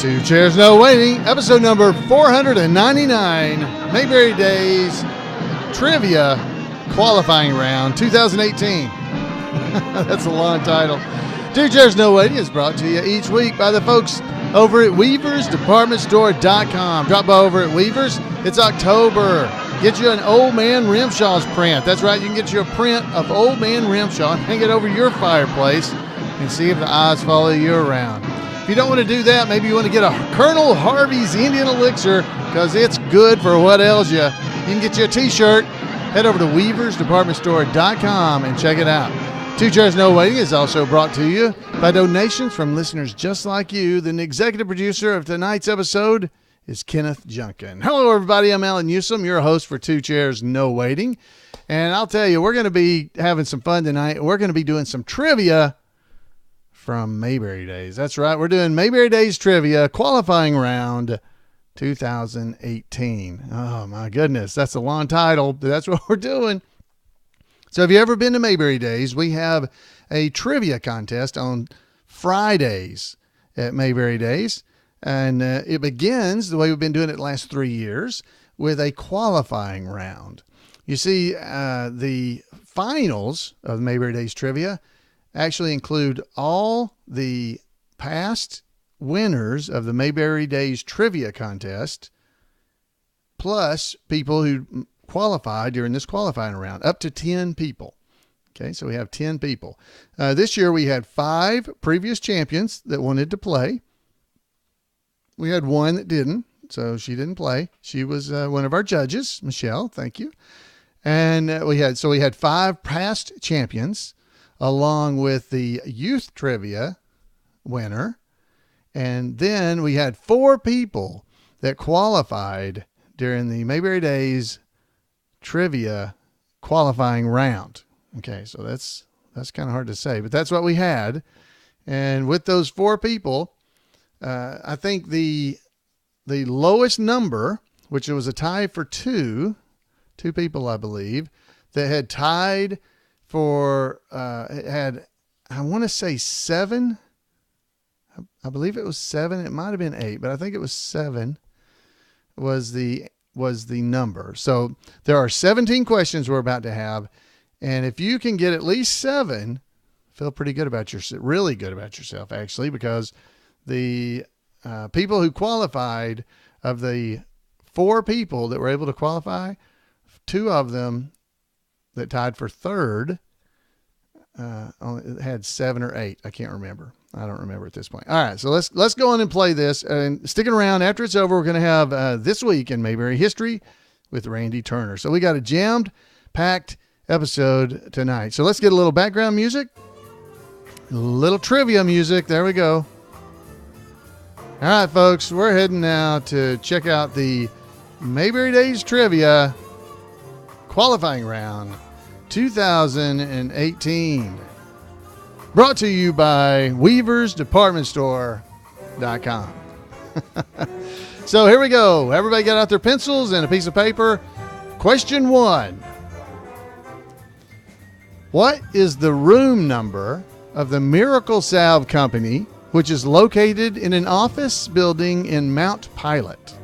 Two Chairs No Waiting, episode number 499, Mayberry Days Trivia Qualifying Round 2018. That's a long title. Two Chairs No Waiting is brought to you each week by the folks over at weaversdepartmentstore.com. Drop by over at Weavers. It's October. Get you an Old Man Rimshaw's print. That's right, you can get you a print of Old Man Rimshaw and hang it over your fireplace and see if the eyes follow you around. If you don't want to do that, maybe you want to get a Colonel Harvey's Indian Elixir because it's good for what ails you. You can get you a t-shirt. Head over to weaversdepartmentstore.com and check it out. Two Chairs No Waiting is also brought to you by donations from listeners just like you. The executive producer of tonight's episode is Kenneth Junkin. Hello, everybody. I'm Alan Newsom, your host for Two Chairs No Waiting. And I'll tell you, we're going to be having some fun tonight. We're going to be doing some trivia from Mayberry Days. That's right. We're doing Mayberry Days Trivia qualifying round 2018. Oh, my goodness. That's a long title, but that's what we're doing. So have you ever been to Mayberry Days? We have a trivia contest on Fridays at Mayberry Days. And it begins, the way we've been doing it the last 3 years, with a qualifying round. You see, the finals of Mayberry Days Trivia actually include all the past winners of the Mayberry Days Trivia contest, plus people who qualified during this qualifying round, up to 10 people. Okay, so we have 10 people. This year we had 5 previous champions that wanted to play. We had one that didn't, so she didn't play. She was one of our judges, Michelle. Thank you. And we had 5 past champions, along with the youth trivia winner. And then we had 4 people that qualified during the Mayberry Days Trivia qualifying round. Okay, so that's kind of hard to say, but that's what we had. And with those 4 people, I think the lowest number, which was a tie for two people, I believe, that had tied for, I want to say 7. I believe it was 7. It might have been 8, but I think it was 7 was the number. So there are 17 questions we're about to have. And if you can get at least 7, feel pretty good about yourself, really good about yourself, actually, because the people who qualified, of the 4 people that were able to qualify, 2 of them that tied for third only had 7 or 8. I can't remember. I don't remember at this point. All right, so let's go on and play this. And sticking around after it's over, we're going to have This Week in Mayberry History with Randy Turner. So we got a jammed, packed episode tonight. So let's get a little background music, a little trivia music. There we go. All right, folks, we're heading now to check out the Mayberry Days Trivia qualifying round 2018. Brought to you by weaversdepartmentstore.com. So here we go. Everybody got out their pencils and a piece of paper. Question 1. What is the room number of the Miracle Salve Company, which is located in an office building in Mount Pilot?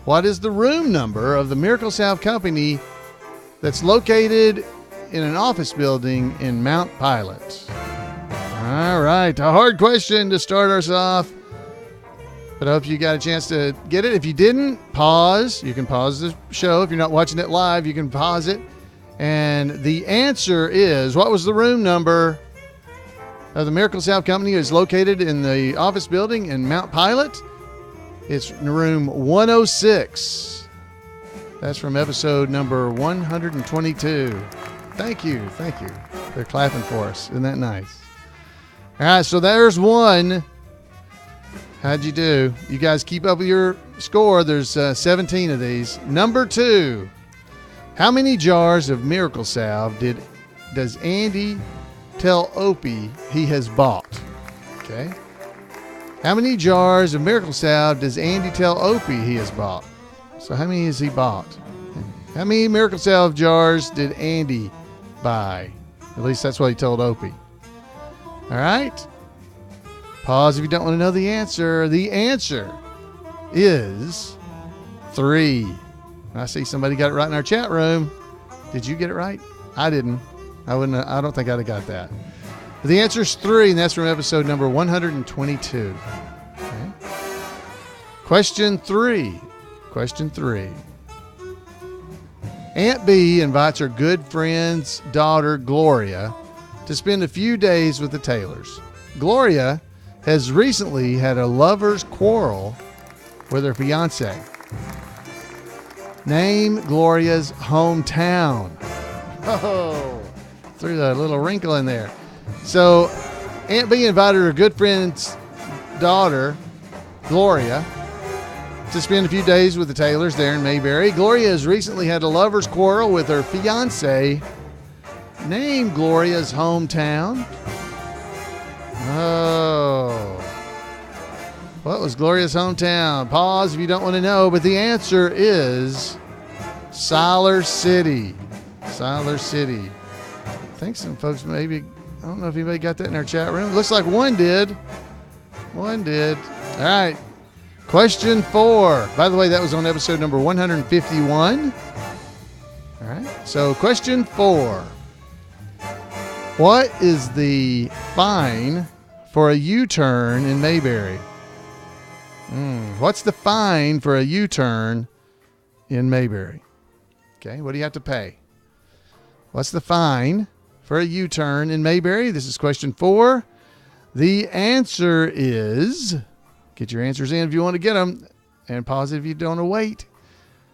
What is the room number of the Miracle Salve Company that's located in an office building in Mount Pilot? All right, a hard question to start us off, but I hope you got a chance to get it. If you didn't, pause. You can pause the show. If you're not watching it live, you can pause it. And the answer is, what was the room number of the Miracle Salve Company is located in the office building in Mount Pilot? It's room 106. That's from episode number 122. Thank you. They're clapping for us. Isn't that nice? All right, so there's one. How'd you do? You guys keep up with your score. There's 17 of these. Number 2. How many jars of Miracle Salve does Andy tell Opie he has bought? Okay. How many jars of Miracle Salve does Andy tell Opie he has bought? So how many has he bought? How many Miracle Salve jars did Andy buy? At least that's what he told Opie. All right. Pause if you don't want to know the answer. The answer is 3. I see somebody got it right in our chat room. Did you get it right? I didn't. I don't think I'd have got that. But the answer is 3, and that's from episode number 122. Okay. Question 3. Aunt B invites her good friend's daughter, Gloria, to spend a few days with the Taylors. Gloria has recently had a lover's quarrel with her fiance. Name Gloria's hometown. Oh, threw that little wrinkle in there. So, Aunt B invited her good friend's daughter, Gloria, to spend a few days with the Taylors there in Mayberry. Gloria has recently had a lover's quarrel with her fiance. Name Gloria's hometown. Oh. What was Gloria's hometown? Pause if you don't want to know, but the answer is Siler City. Siler City. I think some folks maybe, I don't know if anybody got that in our chat room. Looks like one did. One did. All right. Question 4. By the way, that was on episode number 151. All right. So question 4. What is the fine for a U-turn in Mayberry? What's the fine for a U-turn in Mayberry? Okay, what do you have to pay? What's the fine for a U-turn in Mayberry? This is question 4. The answer is, get your answers in if you want to get them, and pause if you don't want to wait.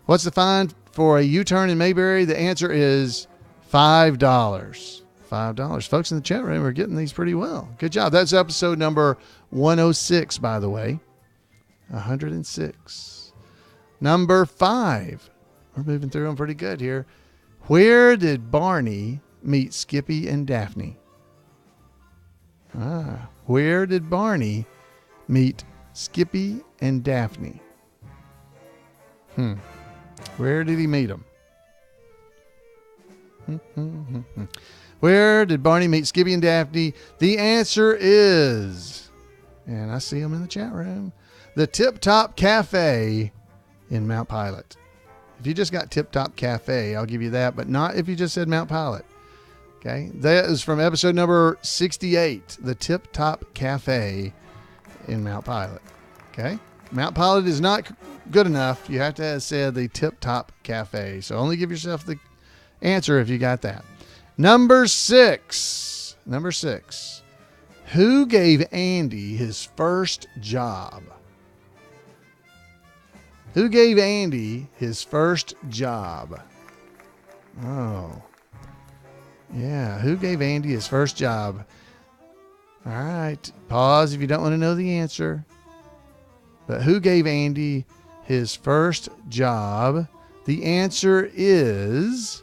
What's the fine for a U-turn in Mayberry? The answer is $5. $5. Folks in the chat room are getting these pretty well. Good job. That's episode number 106, by the way. 106. Number 5. We're moving through them pretty good here. Where did Barney meet Skippy and Daphne? Where did Barney meet Skippy and Daphne? Where did he meet them? Where did Barney meet Skippy and Daphne? The answer is, and I see them in the chat room, the Tip Top Cafe in Mount Pilot. If you just got Tip Top Cafe, I'll give you that, but not if you just said Mount Pilot. Okay, that is from episode number 68, the Tip Top Cafe in Mount Pilot. Okay, Mount Pilot is not good enough. You have to have said the Tip Top Cafe. So only give yourself the answer if you got that. Number 6. Who gave Andy his first job? Who gave Andy his first job? Oh. Yeah, who gave Andy his first job? All right, pause if you don't want to know the answer. But who gave Andy his first job? The answer is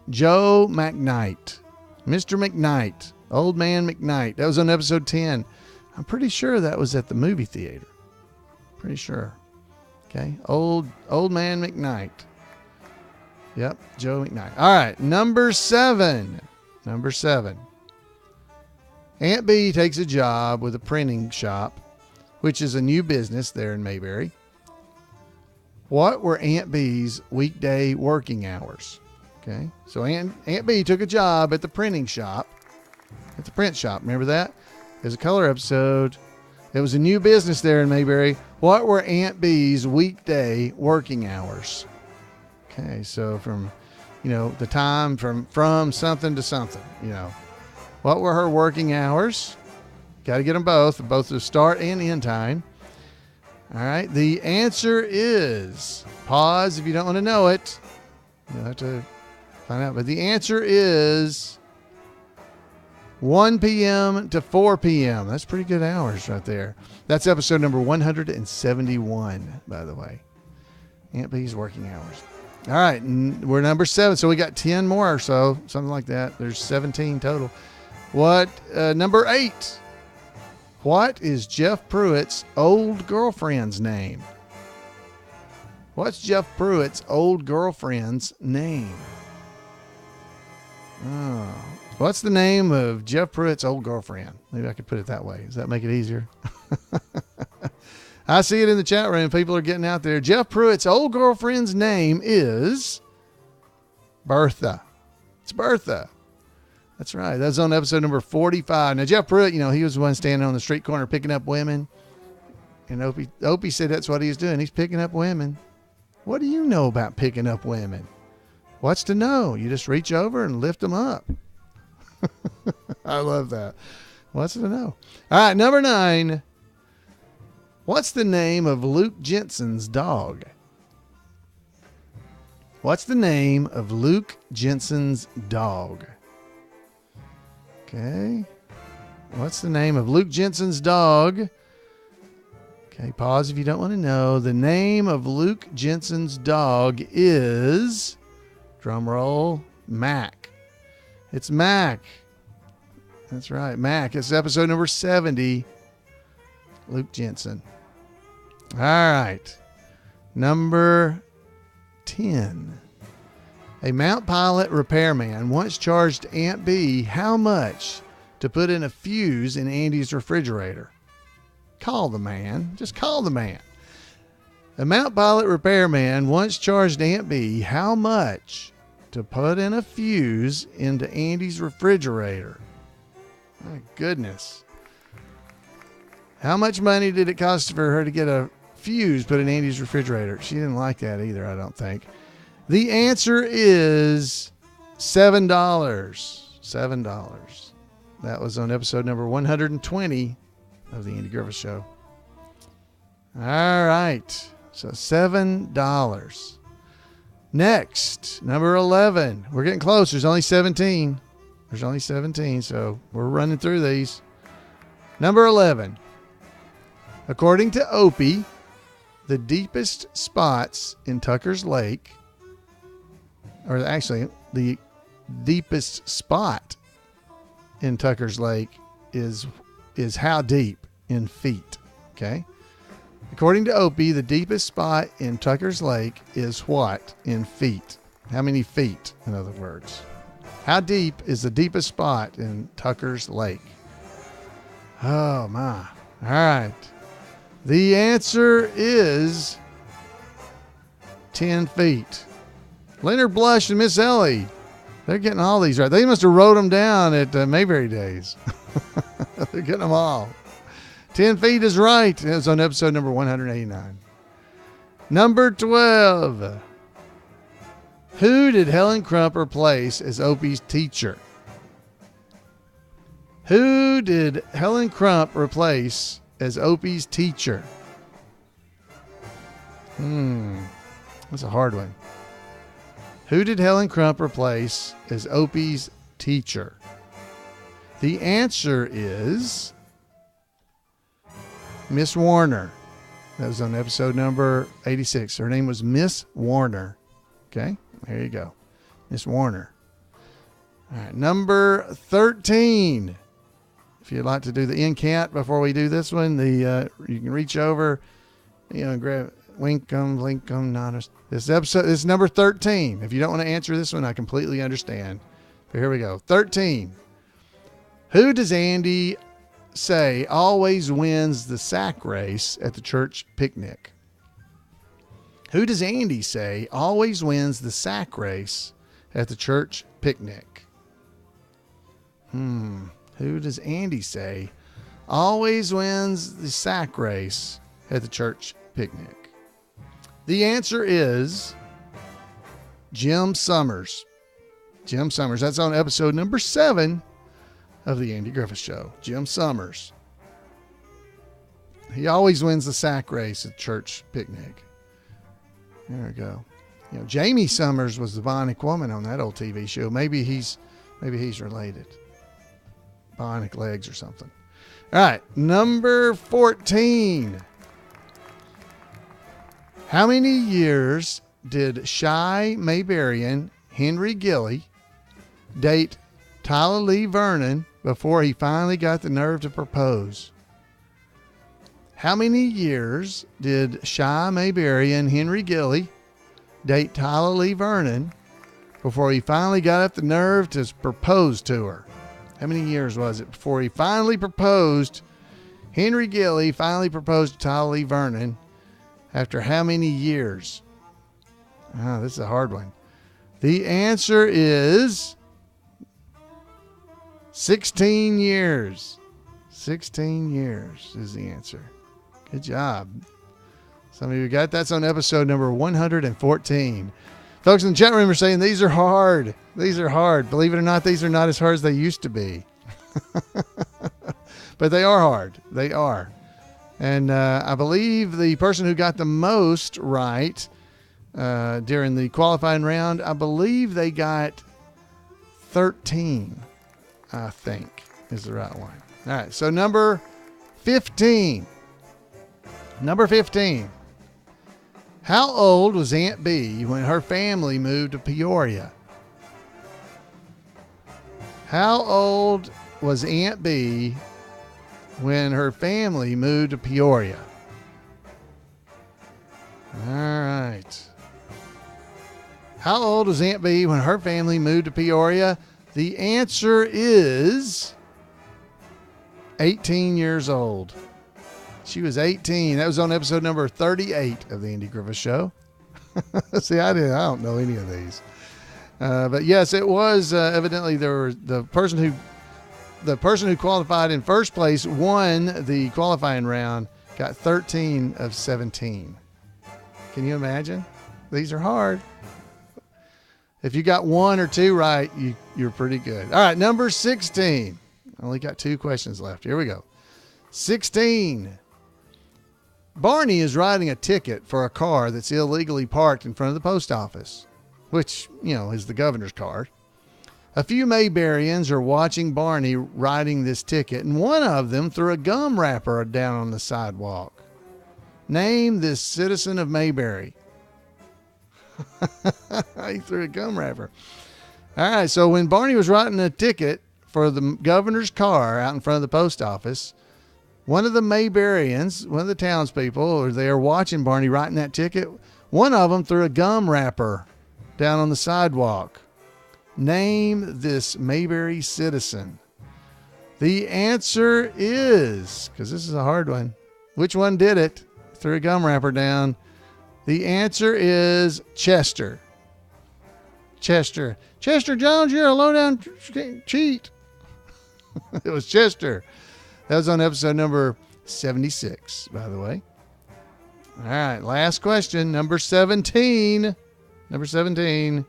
Joe McKnight. Mr. McKnight. Old Man McKnight. That was on episode 10. I'm pretty sure that was at the movie theater. Pretty sure. Okay, old Man McKnight. Yep, Joe McKnight. All right, number 7. Aunt B takes a job with a printing shop, which is a new business there in Mayberry. What were Aunt B's weekday working hours? Okay, so Aunt B took a job at the printing shop, at the print shop. Remember that? There's a color episode. It was a new business there in Mayberry. What were Aunt B's weekday working hours? Okay, so from, the time from something to something, What were her working hours? Got to get them both the start and end time. All right, the answer is, pause if you don't want to know it. You'll have to find out. But the answer is 1 p.m. to 4 p.m. That's pretty good hours right there. That's episode number 171, by the way. Aunt B's working hours. All right, we're number 7, so we got 10 more or so, something like that. There's 17 total. Number 8. What is Jeff Pruitt's old girlfriend's name? What's Jeff Pruitt's old girlfriend's name? Oh, What's the name of Jeff Pruitt's old girlfriend? Maybe I could put it that way. Does that make it easier? I see it in the chat room. People are getting out there. Jeff Pruitt's old girlfriend's name is Bertha. It's Bertha. That's right. That's on episode number 45. Now, Jeff Pruitt, he was the one standing on the street corner picking up women. And Opie said that's what he was doing. He's picking up women. What do you know about picking up women? What's to know? You just reach over and lift them up. I love that. What's to know? All right, number 9. What's the name of Luke Jensen's dog? What's the name of Luke Jensen's dog? Okay. What's the name of Luke Jensen's dog? Okay, pause if you don't want to know. The name of Luke Jensen's dog is, drum roll, Mac. It's Mac. That's right, Mac. It's episode number 70. Luke Jensen. All right. Number 10. A Mount Pilot repairman once charged Aunt B how much to put in a fuse in Andy's refrigerator. Call the man. Just call the man. A Mount Pilot repairman once charged Aunt B how much to put in a fuse into Andy's refrigerator. My goodness. How much money did it cost for her to get a fuse put in Andy's refrigerator? She didn't like that either, I don't think. The answer is $7. $7. That was on episode number 120 of the Andy Griffith Show. All right. So $7. Next, number 11. We're getting close. There's only 17. There's only 17, so we're running through these. Number 11. According to Opie, the deepest spots in Tucker's Lake, or actually the deepest spot in Tucker's Lake is how deep in feet. Okay. According to Opie, the deepest spot in Tucker's Lake is what in feet? How many feet, in other words? How deep is the deepest spot in Tucker's Lake? Oh, my. All right. The answer is 10 feet. Leonard Blush and Miss Ellie, they're getting all these right. They must have wrote them down at Mayberry Days. They're getting them all. 10 feet is right. It was on episode number 189. Number 12. Who did Helen Crump replace as Opie's teacher? Who did Helen Crump replace as Opie's teacher? That's a hard one. Who did Helen Crump replace as Opie's teacher? The answer is Miss Warner. That was on episode number 86. Her name was Miss Warner. Okay, there you go. Miss Warner. All right, number 13. If you'd like to do the incant before we do this one, you can reach over, grab Winkum, Linkum, Noners. This episode is number 13. If you don't want to answer this one, I completely understand. But here we go. 13. Who does Andy say always wins the sack race at the church picnic? Who does Andy say always wins the sack race at the church picnic? Who does Andy say always wins the sack race at the church picnic? The answer is Jim Summers. Jim Summers. That's on episode number 7 of the Andy Griffith Show. Jim Summers. He always wins the sack race at church picnic. There we go. Jamie Summers was the Bionic Woman on that old TV show. Maybe he's related. Bionic legs or something. All right, number 14. How many years did shy Mayberrian Henry Gilley date Tyla Lee Vernon before he finally got the nerve to propose? How many years did shy Mayberrian Henry Gilley date Tyla Lee Vernon before he finally got up the nerve to propose to her? How many years was it before he finally proposed? Henry Gilley finally proposed to Tyla Lee Vernon after how many years? Oh, this is a hard one. The answer is 16 years. 16 years is the answer. Good job. Some of you got that's on episode number 114. Folks in the chat room are saying these are hard. These are hard. Believe it or not, these are not as hard as they used to be. But they are hard. They are. And I believe the person who got the most right during the qualifying round, I believe they got 13, I think, is the right one. All right, so number 15. Number 15. How old was Aunt B when her family moved to Peoria? How old was Aunt B when her family moved to Peoria? All right. How old was Aunt B when her family moved to Peoria? The answer is 18 years old. She was 18. That was on episode number 38 of the Andy Griffith Show. See, I don't know any of these. But yes, it was evidently there were the person who qualified in first place won the qualifying round, got 13 of 17. Can you imagine? These are hard. If you got one or two right, you're pretty good. All right, number 16. Only got 2 questions left. Here we go. 16. Barney is writing a ticket for a car that's illegally parked in front of the post office, which, is the governor's car. A few Mayberrians are watching Barney writing this ticket, and one of them threw a gum wrapper down on the sidewalk. Name this citizen of Mayberry. He threw a gum wrapper. All right, so when Barney was writing a ticket for the governor's car out in front of the post office, one of the Mayberrians, one of the townspeople, were there watching Barney writing that ticket. One of them threw a gum wrapper down on the sidewalk. Name this Mayberry citizen. The answer is, because this is a hard one, which one did it? Threw a gum wrapper down. The answer is Chester. Chester Jones, you're a low-down cheat. It was Chester. That was on episode number 76, by the way. All right, last question, number 17. Number 17.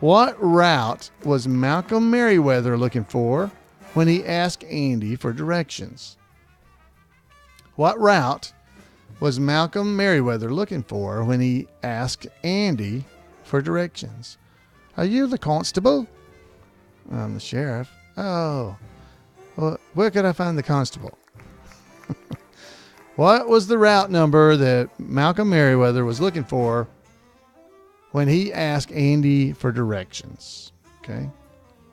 What route was Malcolm Merriweather looking for when he asked Andy for directions? What route was Malcolm Merriweather looking for when he asked Andy for directions? Are you the constable? I'm the sheriff. Oh, well, where could I find the constable? What was the route number that Malcolm Merriweather was looking for when he asked Andy for directions? Okay.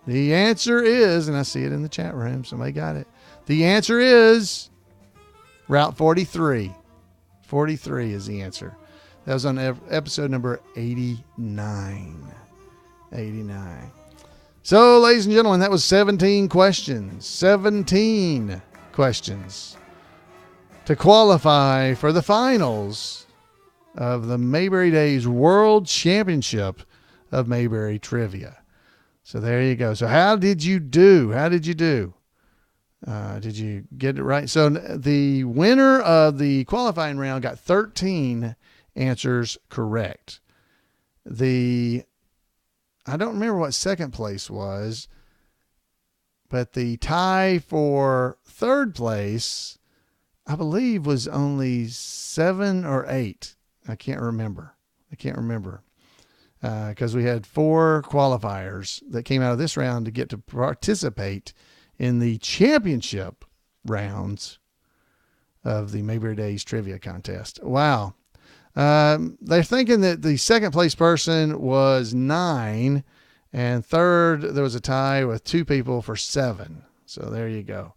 The answer is, and I see it in the chat room, somebody got it. The answer is Route 43. 43 is the answer. That was on episode number 89. 89. So, ladies and gentlemen, that was 17 questions. 17 questions to qualify for the finals of the Mayberry Days World Championship of Mayberry Trivia. So there you go. So how did you do? How did you do? Did you get it right? So the winner of the qualifying round got 13 answers correct. I don't remember what second place was, but the tie for third place, I believe, was only 7 or 8. I can't remember. Because we had 4 qualifiers that came out of this round to get to participate in the championship rounds of the Mayberry Days Trivia Contest. Wow. They're thinking that the second place person was 9, and third, there was a tie with 2 people for 7. So there you go.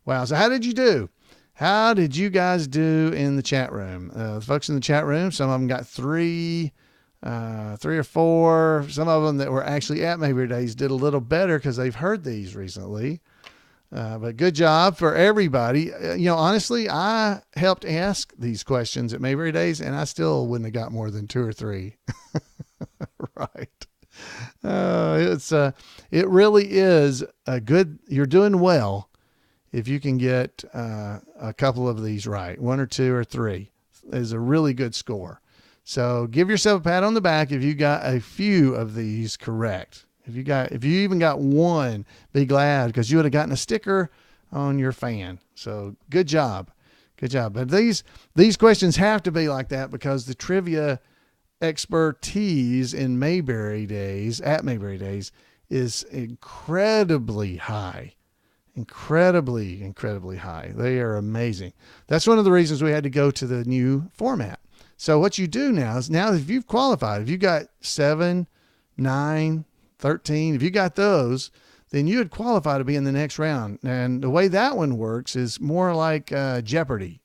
Wow. So how did you do? How did you guys do in the chat room? The folks in the chat room, some of them got 3 3 or 4. Some of them that were actually at Mayberry Days did a little better because they've heard these recently. But good job for everybody. Honestly, I helped ask these questions at Mayberry Days, and I still wouldn't have got more than 2 or 3. Right. It really is a good, you're doing well if you can get a couple of these right. 1 or 2 or 3 is a really good score. So give yourself a pat on the back if you got a few of these correct. If you even got one, be glad, because you would have gotten a sticker on your fan. So good job. Good job. But these questions have to be like that because the trivia expertise in Mayberry Days, at Mayberry Days, is incredibly high. Incredibly high. They are amazing. That's one of the reasons we had to go to the new format. So what you do now is, if you've qualified, if you got 7, 9, 13, if you got those, then you would qualify to be in the next round. And the way that one works is more like Jeopardy.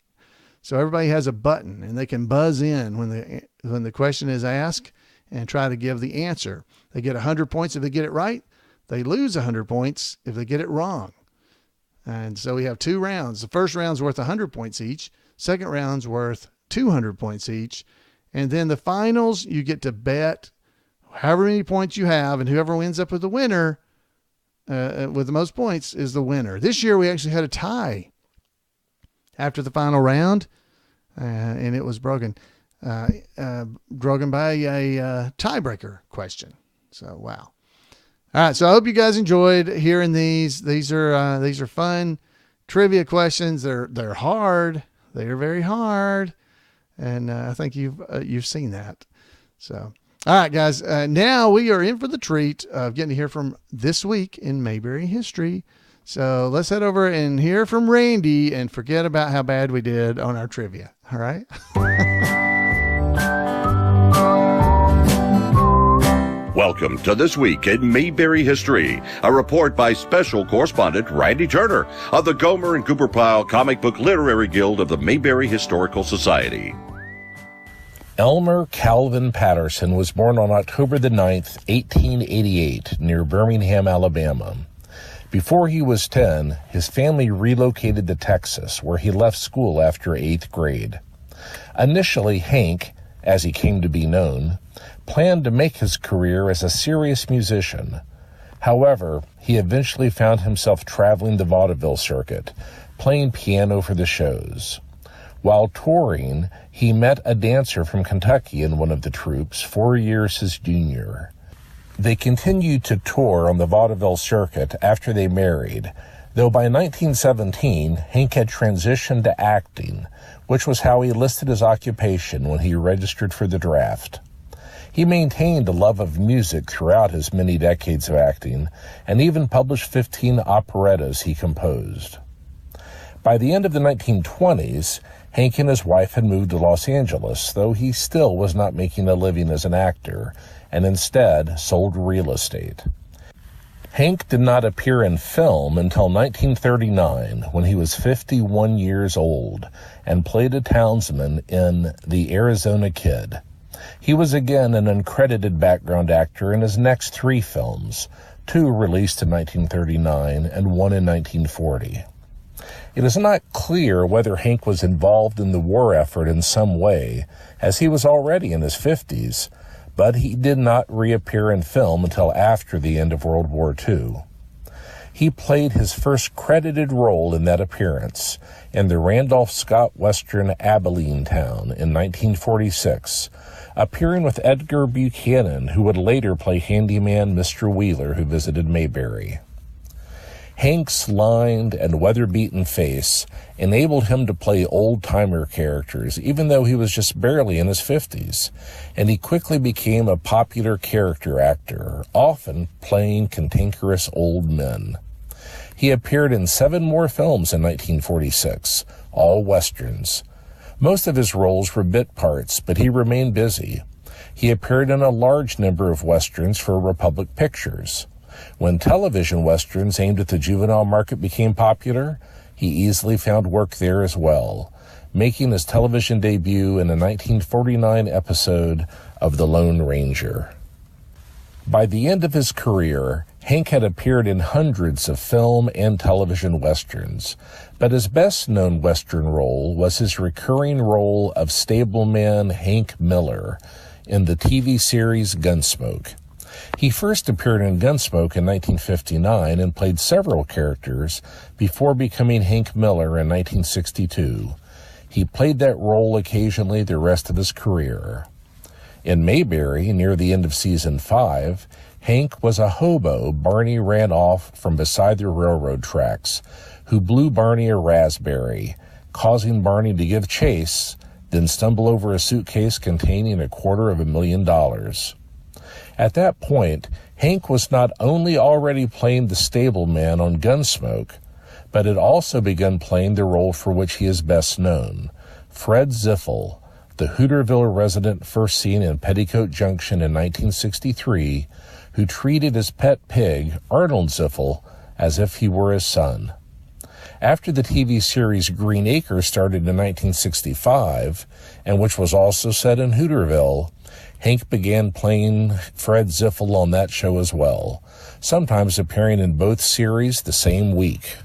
So everybody has a button and they can buzz in when the question is asked and try to give the answer. They get 100 points if they get it right. They lose 100 points if they get it wrong. And so we have 2 rounds. The first round's worth 100 points each. Second round's worth 200 points each. And then the finals, you get to bet however many points you have, and whoever ends up with the winner, with the most points, is the winner. This year we actually had a tie after the final round, and it was broken by a tiebreaker question. So, wow. All right. So I hope you guys enjoyed hearing these. These are fun trivia questions. They're hard. They are very hard. And I think you've seen that. So, all right, guys. Now we are in for the treat of getting to hear from This Week in Mayberry History. So let's head over and hear from Randy and forget about how bad we did on our trivia. All right. Welcome to This Week in Mayberry History, a report by special correspondent Randy Turner of the Gomer and Cooper Pyle Comic Book Literary Guild of the Mayberry Historical Society. Elmer Calvin Patterson was born on October the 9th, 1888, near Birmingham, Alabama. Before he was 10, his family relocated to Texas, where he left school after 8th grade. Initially, Hank, as he came to be known, planned to make his career as a serious musician. However, he eventually found himself traveling the vaudeville circuit, playing piano for the shows. While touring, he met a dancer from Kentucky in one of the troupes, 4 years his junior. They continued to tour on the vaudeville circuit after they married, though by 1917, Hank had transitioned to acting, which was how he listed his occupation when he registered for the draft. He maintained a love of music throughout his many decades of acting, and even published 15 operettas he composed. By the end of the 1920s, Hank and his wife had moved to Los Angeles, though he still was not making a living as an actor, and instead sold real estate. Hank did not appear in film until 1939, when he was 51 years old, and played a townsman in The Arizona Kid. He was again an uncredited background actor in his next 3 films, 2 released in 1939 and 1 in 1940. It is not clear whether Hank was involved in the war effort in some way, as he was already in his 50s, but he did not reappear in film until after the end of World War II. He played his first credited role in that appearance in the Randolph Scott Western Abilene Town in 1946, appearing with Edgar Buchanan, who would later play handyman Mr. Wheeler, who visited Mayberry. Hank's lined and weather-beaten face enabled him to play old-timer characters, even though he was just barely in his 50s, and he quickly became a popular character actor, often playing cantankerous old men. He appeared in 7 more films in 1946, all westerns. Most of his roles were bit parts, but he remained busy. He appeared in a large number of westerns for Republic Pictures. When television westerns aimed at the juvenile market became popular, he easily found work there as well. making his television debut in a 1949 episode of The Lone Ranger. By the end of his career, Hank had appeared in hundreds of film and television westerns, but his best-known western role was his recurring role of stableman Hank Miller in the TV series Gunsmoke. He first appeared in Gunsmoke in 1959 and played several characters before becoming Hank Miller in 1962. He played that role occasionally the rest of his career. In Mayberry, near the end of season 5, Hank was a hobo Barney ran off from beside the railroad tracks, who blew Barney a raspberry, causing Barney to give chase, then stumble over a suitcase containing $250,000. At that point, Hank was not only already playing the stableman on Gunsmoke, but had also begun playing the role for which he is best known, Fred Ziffel, the Hooterville resident first seen in Petticoat Junction in 1963, who treated his pet pig, Arnold Ziffel, as if he were his son. After the TV series Green Acres started in 1965, and which was also set in Hooterville, Hank began playing Fred Ziffel on that show as well, sometimes appearing in both series the same week.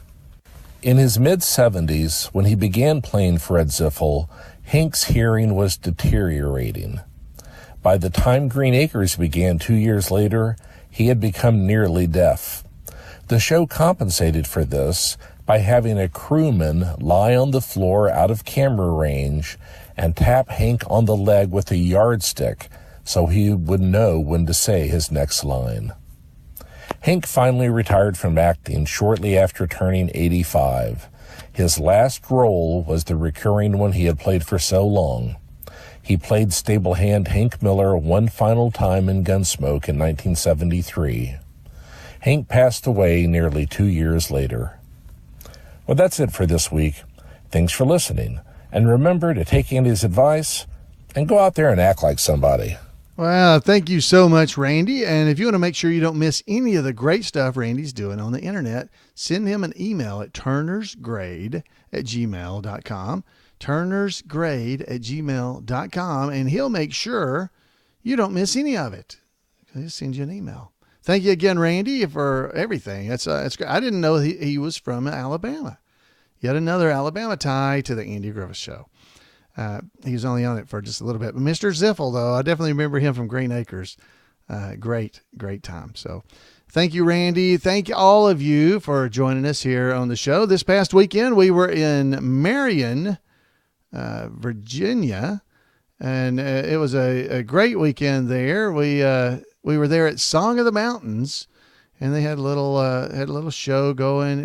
In his mid-70s, when he began playing Fred Ziffel, Hank's hearing was deteriorating. By the time Green Acres began 2 years later, he had become nearly deaf. The show compensated for this by having a crewman lie on the floor out of camera range and tap Hank on the leg with a yardstick so he would know when to say his next line. Hank finally retired from acting shortly after turning 85. His last role was the recurring one he had played for so long. He played stablehand Hank Miller one final time in Gunsmoke in 1973. Hank passed away nearly 2 years later. Well, that's it for this week. Thanks for listening. And remember to take Andy's advice and go out there and act like somebody. Well, thank you so much, Randy. And if you want to make sure you don't miss any of the great stuff Randy's doing on the internet, send him an email at turnersgrade@gmail.com, turnersgrade@gmail.com, and he'll make sure you don't miss any of it. He'll send you an email. Thank you again, Randy, for everything. That's great. I didn't know he was from Alabama. Yet another Alabama tie to the Andy Griffith Show. He was only on it for just a little bit. But Mr. Ziffel, though, I definitely remember him from Green Acres. Great time. So thank you, Randy. Thank all of you for joining us here on the show. This past weekend, we were in Marion, Virginia, and it was a great weekend there. We were there at Song of the Mountains, and they had a little show going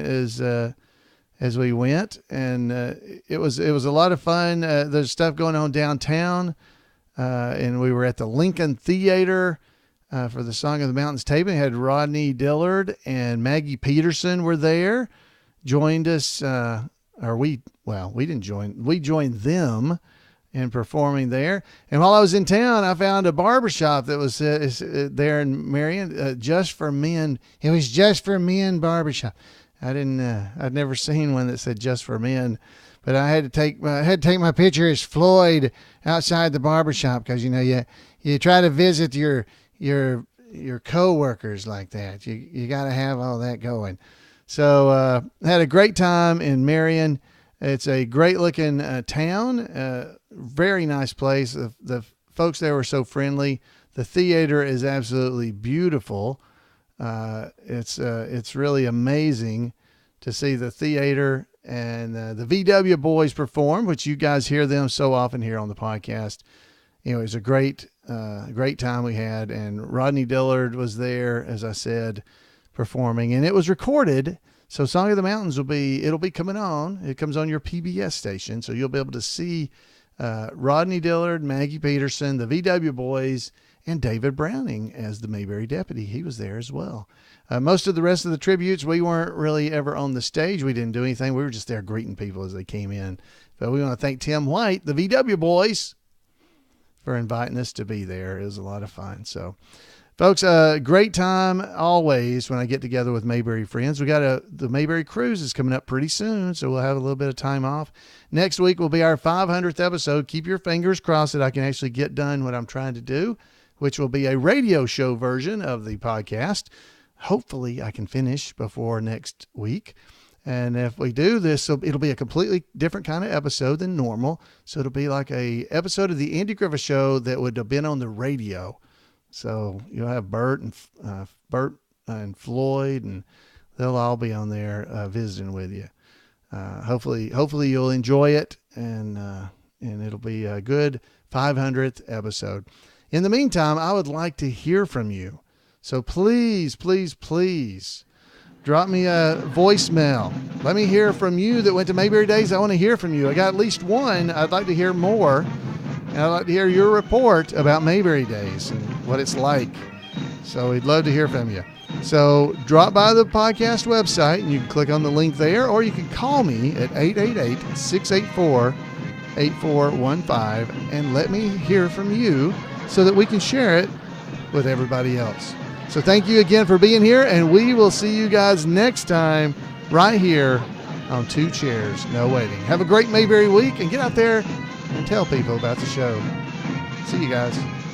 as we went, and it was a lot of fun. There's stuff going on downtown, and we were at the Lincoln Theater for the Song of the Mountains taping. Had Rodney Dillard and Maggie Peterson were there, joined us. We joined them in performing there. And while I was in town, I found a barbershop that was there in Marion, just for men. It was just for men barbershop. I'd never seen one that said just for men, but I had to take my picture as Floyd outside the barbershop because, you try to visit your coworkers like that. You got to have all that going. So, had a great time in Marion. It's a great looking town, very nice place. The folks there were so friendly. The theater is absolutely beautiful. It's really amazing to see the theater and the VW boys perform, which you guys hear them so often here on the podcast. It was a great time we had, and Rodney Dillard was there, as I said, performing, and it was recorded. So Song of the Mountains it'll be coming on. It comes on your PBS station, so you'll be able to see Rodney Dillard, Maggie Peterson, the VW boys, and David Browning as the Mayberry deputy. He was there as well. Most of the rest of the tributes, we weren't really ever on the stage. We didn't do anything. We were just there greeting people as they came in. But we want to thank Tim White, the VW boys, for inviting us to be there. It was a lot of fun. So Folks, great time always when I get together with Mayberry friends. We got the Mayberry Cruise is coming up pretty soon, so we'll have a little bit of time off. Next week will be our 500th episode. Keep your fingers crossed that I can actually get done what I'm trying to do, which will be a radio show version of the podcast. Hopefully I can finish before next week. And if we do this, it'll be a completely different kind of episode than normal. So it'll be like a episode of the Andy Griffith Show that would have been on the radio. So you'll have Bert and Floyd, and they'll all be on there visiting with you. Hopefully you'll enjoy it, and it'll be a good 500th episode. In the meantime, I would like to hear from you. So please, please, please drop me a voicemail. Let me hear from you that went to Mayberry Days. I want to hear from you. I got at least one. I'd like to hear more. And I'd like to hear your report about Mayberry Days and what it's like. So we'd love to hear from you. So drop by the podcast website and you can click on the link there, or you can call me at 888-684-8415 and let me hear from you so that we can share it with everybody else. So thank you again for being here, and we will see you guys next time right here on Two Chairs, No Waiting. Have a great Mayberry week, and get out there and tell people about the show. See you guys.